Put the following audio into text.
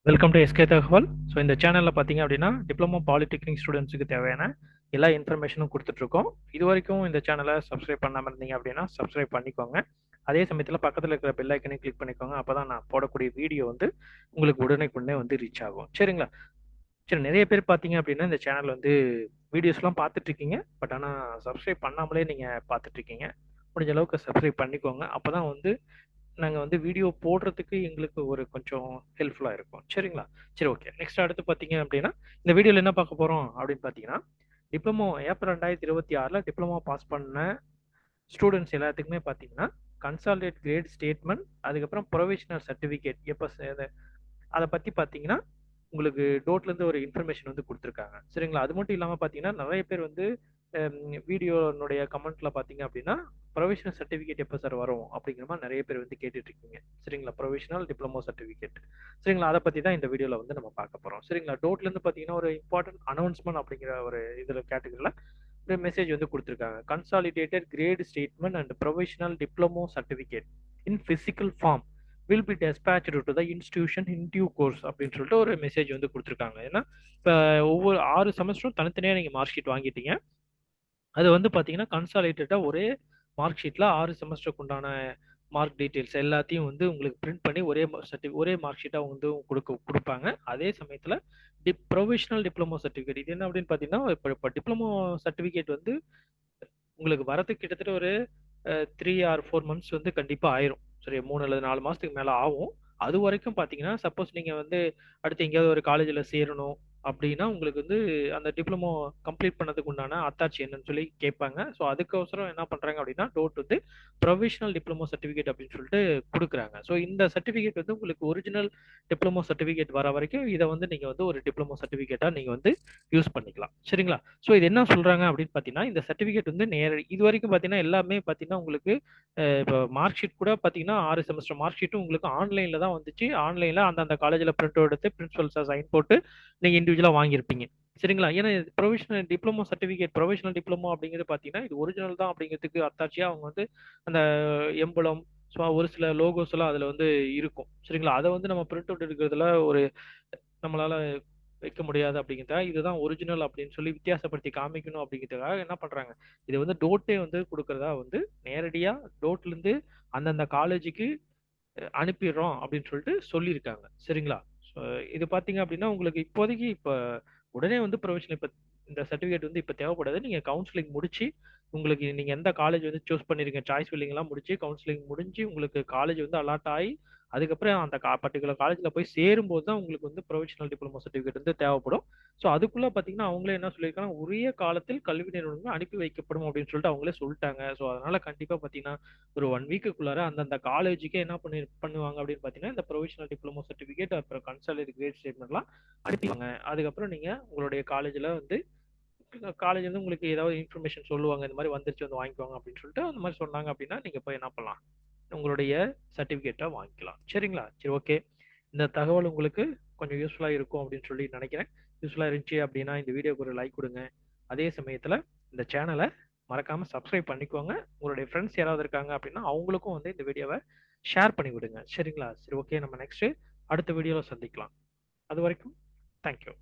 Welcome to SK தகவல். So இந்த சேனலில் பார்த்தீங்க அப்படின்னா டிப்ளமோ பாலிடெக்னிக் ஸ்டூடெண்ட்ஸுக்கு தேவையான எல்லா இன்ஃபர்மேஷனும் கொடுத்துட்ருக்கோம். இது வரைக்கும் இந்த சேனலை சப்ஸ்கிரைப் பண்ணாமல் இருந்தீங்க அப்படின்னா சப்ஸ்கிரைப் பண்ணிக்கோங்க. அதே சமயத்தில் பக்கத்தில் இருக்கிற பெல் ஐக்கனையும் கிளிக் பண்ணிக்கோங்க. அப்போ தான் நான் போடக்கூடிய வீடியோ வந்து உங்களுக்கு உடனே வந்து ரீச் ஆகும். சரிங்களா? சரி, நிறைய பேர் பார்த்தீங்க அப்படின்னா இந்த சேனல் வந்து வீடியோஸ்லாம் பார்த்துட்ருக்கீங்க. பட் ஆனால் சப்ஸ்கிரைப் பண்ணாமலே நீங்கள் பார்த்துட்ருக்கீங்க. முடிஞ்ச அளவுக்கு சப்ஸ்கிரைப் பண்ணிக்கோங்க. அப்போ தான் வந்து நாங்க வந்து வீடியோ போடுறதுக்கு எங்களுக்கு ஒரு கொஞ்சம் ஹெல்ப்ஃபுல்லா இருக்கும். சரிங்களா? சரி, ஓகே. நெக்ஸ்ட் அடுத்து பார்த்தீங்க அப்படின்னா, இந்த வீடியோல என்ன பார்க்க போறோம் அப்படின்னு பார்த்தீங்கன்னா, டிப்ளமோ ஏப்ரல் 2026ல டிப்ளமோ பாஸ் பண்ண ஸ்டூடண்ட்ஸ் எல்லாத்துக்குமே பார்த்தீங்கன்னா, கன்சாலிடேட் கிரேட் ஸ்டேட்மெண்ட், அதுக்கப்புறம் ப்ரொவிஷனல் சர்டிஃபிகேட் எப்ப அத பத்தி பார்த்தீங்கன்னா, உங்களுக்கு டோட்லேருந்து ஒரு இன்ஃபர்மேஷன் வந்து குடுத்துருக்காங்க. சரிங்களா? அது மட்டும் இல்லாம பார்த்தீங்கன்னா, நெறைய பேர் வந்து வீடியோனுடைய கமெண்ட்ல பார்த்தீங்க அப்படின்னா, "ப்ரொவிஷனல் சர்டிஃபிகேட் எப்ப சார் வரும்?" அப்படிங்கிற மாரி நெறைய பேர் வந்து கேட்டுட்டு இருக்கீங்க. சரிங்களா? Provisional diploma certificate. சரிங்களா? அத பத்தி தான் இந்த வீடியோல வந்து நம்ம பார்க்க போறோம். சரிங்களா? டோட்லேருந்து பார்த்தீங்கன்னா, ஒரு இம்பார்ட்டன்ட் அனௌன்ஸ்மென்ட் அப்படிங்கிற ஒரு இதுல கேட்டகரில ஒரு மெசேஜ் வந்து குடுத்துருக்காங்க. "Consolidated grade statement and provisional diploma certificate in physical form will be dispatched to the institution in due course" அப்படின்னு சொல்லிட்டு ஒரு மெசேஜ் வந்து குடுத்துருக்காங்க. ஏன்னா, இப்ப ஒவ்வொரு 6 செமஸ்டரும் தனித்தனியா நீங்க மார்க் ஷீட் வாங்கிட்டீங்க. அது வந்து பார்த்தீங்கன்னா, கன்சாலிடேட்டடா ஒரே மார்க் ஷீட்ல 6 செமஸ்டருக்கு உண்டான மார்க் டீட்டெயில்ஸ் எல்லாத்தையும் வந்து உங்களுக்கு பிரிண்ட் பண்ணி ஒரே மார்க் ஷீட்டா வந்து குடுப்பாங்க. அதே சமயத்துல ப்ரொவிஷனல் டிப்ளமோ சர்டிஃபிகேட் இது என்ன அப்படின்னு பார்த்தீங்கன்னா, இப்ப டிப்ளமோ சர்டிஃபிகேட் வந்து உங்களுக்கு வரதுக்கு கிட்டத்தட்ட ஒரு 3 ஆர் 4 மந்த்ஸ் வந்து கண்டிப்பா ஆயிரும். சரி, 3 அல்லது 4 மாசத்துக்கு மேல ஆகும். அது வரைக்கும் பார்த்தீங்கன்னா, சப்போஸ் நீங்க வந்து அடுத்து எங்கேயாவது ஒரு காலேஜ்ல சேரணும் அப்படின்னா, உங்களுக்கு வந்து அந்த டிப்ளமோ கம்ப்ளீட் பண்ணதுக்கு உண்டான அத்தாட்சி என்னன்னு சொல்லி கேட்பாங்க. ஸோ அதுக்கோசரம் என்ன பண்றாங்க அப்படின்னா, டோட் வந்து ப்ரொவிஷனல் டிப்ளமோ சர்டிஃபிகேட் அப்படின்னு சொல்லிட்டு குடுக்குறாங்க. ஸோ இந்த சர்டிஃபிகேட் வந்து உங்களுக்கு ஒரிஜினல் டிப்ளமோ சர்டிஃபிகேட் வர வரைக்கும் இத வந்து நீங்க வந்து ஒரு டிப்ளமோ சர்டிஃபிகேட்டா நீங்க வந்து யூஸ் பண்ணிக்கலாம். சரிங்களா? ஸோ இது என்ன சொல்றாங்க அப்படின்னு பார்த்தீங்கன்னா, இந்த சர்டிஃபிகேட் வந்து இதுவரைக்கும் பார்த்தீங்கன்னா, எல்லாமே பார்த்தீங்கன்னா உங்களுக்கு இப்போ மார்க் ஷீட் கூட பார்த்தீங்கன்னா 6 செமஸ்டர் மார்க் ஷீட்டும் உங்களுக்கு ஆன்லைன்ல தான் வந்துச்சு. ஆன்லைன்ல அந்தந்த காலேஜ்ல பிரிண்ட் அவுட் எடுத்து பிரின்சிபல் சார் சைன் போட்டு நீங்க இண்டிவிஜுவலா வாங்கியிருப்பீங்க. சரிங்களா? ஏன்னா provisional diploma certificate provisional diploma அப்படிங்கிறது பார்த்தீங்கன்னா, இது ஒரிஜினல் தான் அப்படிங்கிறதுக்கு அத்தாட்சியா அவங்க வந்து அந்த எம்பளம், ஒரு சில லோகோஸ் எல்லாம் அதுல வந்து இருக்கும். சரிங்களா? அத வந்து நம்ம பிரிண்ட் அவுட் எடுக்கிறதுல ஒரு நம்மளால வைக்க முடியாது அப்படிங்கிறதுக்காக இதுதான் ஒரிஜினல் அப்படின்னு சொல்லி வித்தியாசப்படுத்தி காமிக்கணும் அப்படிங்கிறதுக்காக என்ன பண்றாங்க, இது வந்து டோட்டே வந்து கொடுக்கறதா வந்து நேரடியா டோட்ல இருந்து அந்தந்த காலேஜுக்கு அனுப்பிடுறோம் அப்படின்னு சொல்லிட்டு சொல்லியிருக்காங்க. சரிங்களா? ஸோ இது பாத்தீங்க அப்படின்னா உங்களுக்கு இப்போதைக்கு உடனே வந்து ப்ரொவிஷனல் இந்த சர்டிஃபிகேட் வந்து இப்ப தேவைப்படாது. நீங்க கவுன்சிலிங் முடிச்சு உங்களுக்கு நீங்க எந்த காலேஜ் வந்து சூஸ் பண்ணிருக்கீங்க, சாய்ஸ் ஃபில்லிங் எல்லாம் முடிச்சு கவுன்சிலிங் முடிஞ்சு உங்களுக்கு காலேஜ் வந்து அலாட் ஆகி அதுக்கப்புறம் அந்த பர்டிகுலர் காலேஜ்ல போய் சேரும்போது தான் உங்களுக்கு வந்து ப்ரொவிஷனல் டிப்ளமோ சர்டிஃபிகேட் வந்து தேவைப்படும். ஸோ அதுக்குள்ள பாத்தீங்கன்னா அவங்களே என்ன சொல்லியிருக்காங்க, உரிய காலத்தில் கல்வி நிறுவனங்கள் அனுப்பி வைக்கப்படும் அப்படின்னு சொல்லிட்டு அவங்களே சொல்லிட்டாங்க. ஸோ அதனால கண்டிப்பா பாத்தீங்கன்னா ஒரு 1 வீக்குக்குள்ளார அந்தந்த காலேஜுக்கே என்ன பண்ணுவாங்க அப்படின்னு பாத்தீங்கன்னா, இந்த ப்ரொவிஷனல் டிப்ளமோ சர்டிஃபிகேட் அப்புறம் கன்சாலிடேட் கிரேட் ஸ்டேட்மெண்ட்லாம் அனுப்பிடுவாங்க. அதுக்கப்புறம் நீங்க உங்களுடைய காலேஜ்ல வந்து காலேஜ் வந்து உங்களுக்கு ஏதாவது இன்ஃபர்மேஷன் சொல்லுவாங்க, இந்த மாதிரி வந்துருச்சு வந்து வாங்கிக்கோங்க அப்படின்னு சொல்லிட்டு அந்த மாதிரி சொன்னாங்க அப்படின்னா நீங்க போய் என்ன பண்ணலாம், உங்களுடைய சர்டிபிகேட்டை வாங்கிக்கலாம். சரிங்களா? சரி, ஓகே. இந்த தகவல் உங்களுக்கு கொஞ்சம் யூஸ்ஃபுல்லா இருக்கும் அப்படின்னு சொல்லி நினைக்கிறேன். யூஸ்ஃபுல்லா இருந்துச்சு அப்படின்னா இந்த வீடியோக்கு ஒரு லைக் கொடுங்க. அதே சமயத்துல இந்த சேனலை மறக்காம சப்ஸ்கிரைப் பண்ணிக்கோங்க. உங்களுடைய ஃப்ரெண்ட்ஸ் யாராவது இருக்காங்க அப்படின்னா அவங்களுக்கும் வந்து இந்த வீடியோவை ஷேர் பண்ணி விடுங்க. சரிங்களா? சரி, ஓகே. நம்ம நெக்ஸ்ட் அடுத்த வீடியோல சந்திக்கலாம். அது வரைக்கும் தேங்க்யூ.